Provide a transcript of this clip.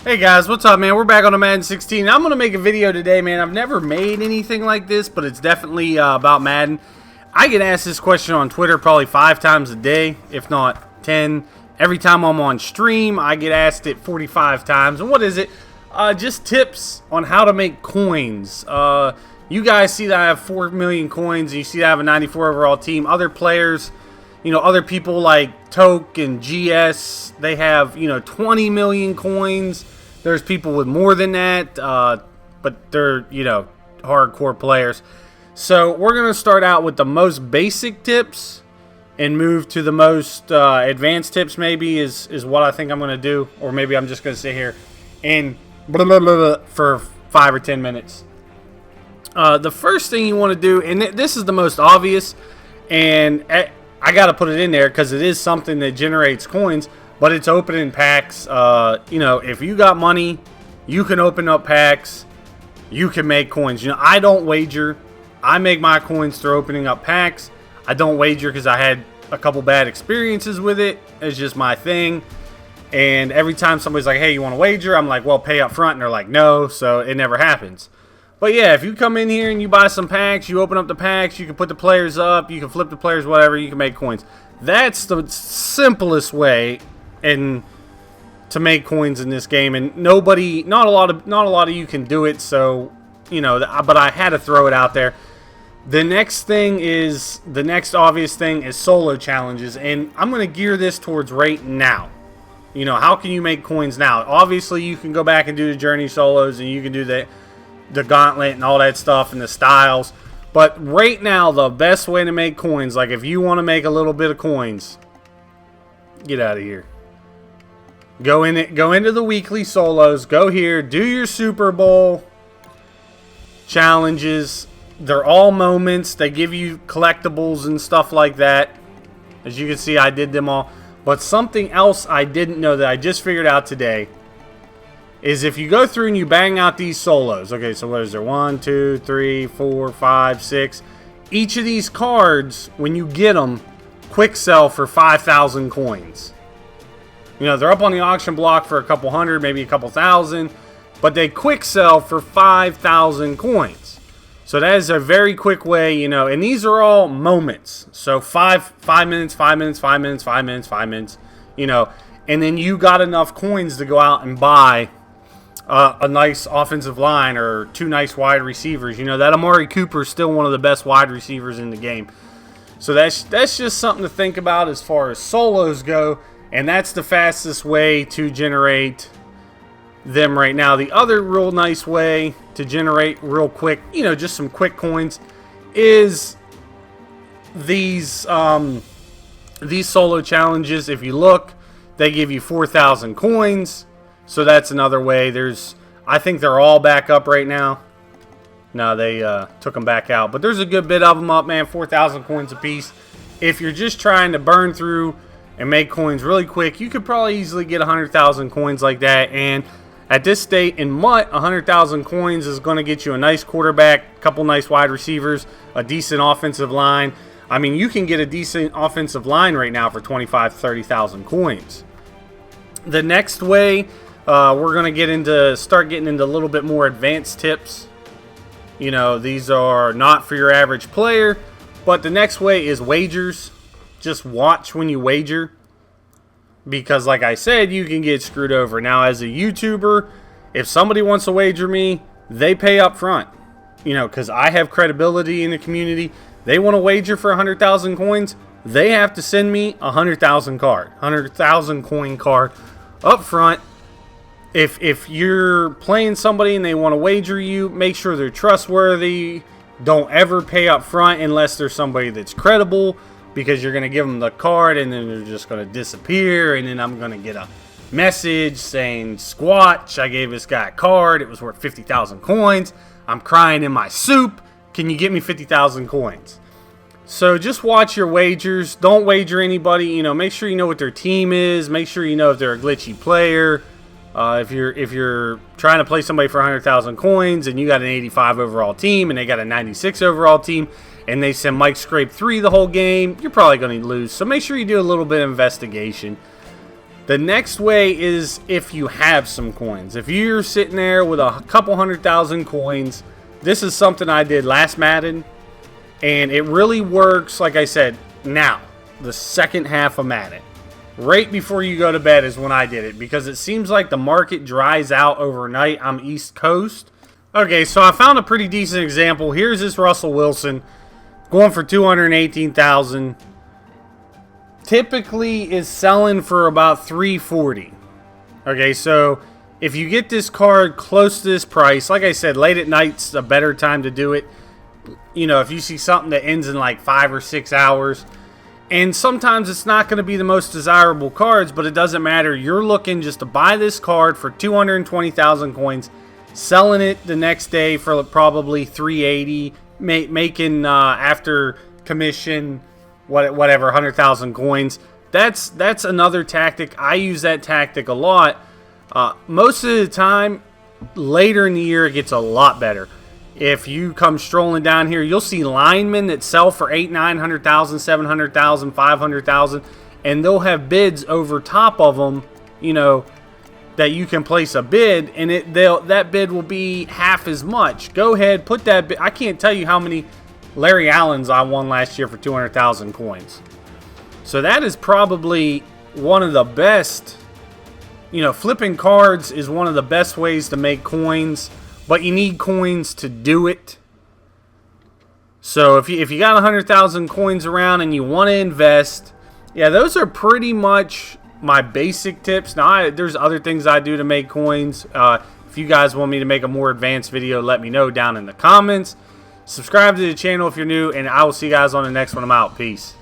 Hey guys, what's up, man? We're back on the Madden 16. I'm going to make a video today, man. I've never made anything like this, but it's definitely about Madden. I get asked this question on Twitter probably 5 times a day, if not 10. Every time I'm on stream, I get asked it 45 times. And what is it? Just tips on how to make coins. You guys see that I have 4 million coins, and you see that I have a 94 overall team. Other players, other people like Toke and GS, they have, 20 million coins. There's people with more than that, but they're, hardcore players. So we're going to start out with the most basic tips and move to the most advanced tips, maybe, is what I think I'm going to do. Or maybe I'm just going to sit here and blah, blah, blah, blah, for 5 or 10 minutes. The first thing you want to do, and this is the most obvious, and I got to put it in there because it is something that generates coins, but it's opening packs. If you got money, you can open up packs. You can make coins. I don't wager. I make my coins through opening up packs. I don't wager because I had a couple bad experiences with it. It's just my thing. And every time somebody's like, hey, you want to wager? I'm like, well, pay up front. And they're like, no. So it never happens. But yeah, if you come in here and you buy some packs, you open up the packs, you can put the players up, you can flip the players, whatever, you can make coins. That's the simplest way to make coins in this game, and not a lot of you can do it. So but I had to throw it out there. The next obvious thing is solo challenges, and I'm going to gear this towards right now. How can you make coins now? Obviously, you can go back and do the journey solos, and you can do the gauntlet and all that stuff and the styles. But right now, the best way to make coins, like if you want to make a little bit of coins, get out of here. Go into the weekly solos. Go here. Do your Super Bowl challenges. They're all moments. They give you collectibles and stuff like that. As you can see, I did them all. But something else I didn't know that I just figured out today is if you go through and you bang out these solos. Okay, so what is there? 1, 2, 3, 4, 5, 6. Each of these cards, when you get them, quick sell for 5,000 coins. They're up on the auction block for a couple hundred, maybe a couple thousand, but they quick sell for 5,000 coins. So that is a very quick way, and these are all moments. So 5 minutes, 5 minutes, 5 minutes, 5 minutes, 5 minutes, and then you got enough coins to go out and buy a nice offensive line or 2 nice wide receivers. That Amari Cooper is still one of the best wide receivers in the game. So that's just something to think about as far as solos go. And that's the fastest way to generate them right now. The other real nice way to generate real quick, just some quick coins, is these solo challenges. If you look, they give you 4,000 coins. So that's another way. I think they're all back up right now. No, they took them back out. But there's a good bit of them up, man. 4,000 coins a piece. If you're just trying to burn through and make coins really quick, you could probably easily get 100,000 coins like that. And at this state in MUT, 100,000 coins is going to get you a nice quarterback, a couple nice wide receivers, a decent offensive line. I mean, you can get a decent offensive line right now for 25,000, 30,000 coins. The next way, we're going to start getting into a little bit more advanced tips. These are not for your average player, but the next way is wagers. Just watch when you wager, because like I said, you can get screwed over. Now, as a YouTuber, if somebody wants to wager me, they pay up front, because I have credibility in the community. They want to wager for 100,000 coins, they have to send me a 100,000 coin card up front. If you're playing somebody and they want to wager you, make sure they're trustworthy. Don't ever pay up front unless there's somebody that's credible, because you're going to give them the card and then they're just going to disappear, and then I'm going to get a message saying, Squatch, I gave this guy a card. It was worth 50,000 coins. I'm crying in my soup. Can you get me 50,000 coins? So just watch your wagers. Don't wager anybody. Make sure you know what their team is. Make sure you know if they're a glitchy player. If you're trying to play somebody for 100,000 coins and you got an 85 overall team and they got a 96 overall team, and they send Mike Scrape 3 the whole game, you're probably going to lose. So make sure you do a little bit of investigation. The next way is if you have some coins. If you're sitting there with a couple 100,000 coins, this is something I did last Madden, and it really works, like I said, now, the second half of Madden. Right before you go to bed is when I did it, because it seems like the market dries out overnight. I'm East Coast. Okay, so I found a pretty decent example. Here's this Russell Wilson going for 218,000. Typically is selling for about 340. Okay, so if you get this card close to this price, like I said, late at night's a better time to do it. You know, if you see something that ends in like 5 or 6 hours, and sometimes it's not going to be the most desirable cards, but it doesn't matter. You're looking just to buy this card for 220,000 coins, selling it the next day for probably 380, making after commission whatever 100,000 coins. That's another tactic. I use that tactic a lot. Most of the time, later in the year, it gets a lot better. If you come strolling down here, you'll see linemen that sell for 800,000, 900,000, 700,000, 500,000, and they'll have bids over top of them. You know, that you can place a bid, and that bid will be half as much. Go ahead, put that bid. I can't tell you how many Larry Allens I won last year for 200,000 coins. So that is probably one of the best. You know, flipping cards is one of the best ways to make coins, but you need coins to do it. So if you got 100,000 coins around and you want to invest, yeah, those are pretty much my basic tips. Now, there's other things I do to make coins. If you guys want me to make a more advanced video, let me know down in the comments. Subscribe to the channel if you're new, and I will see you guys on the next one. I'm out. Peace.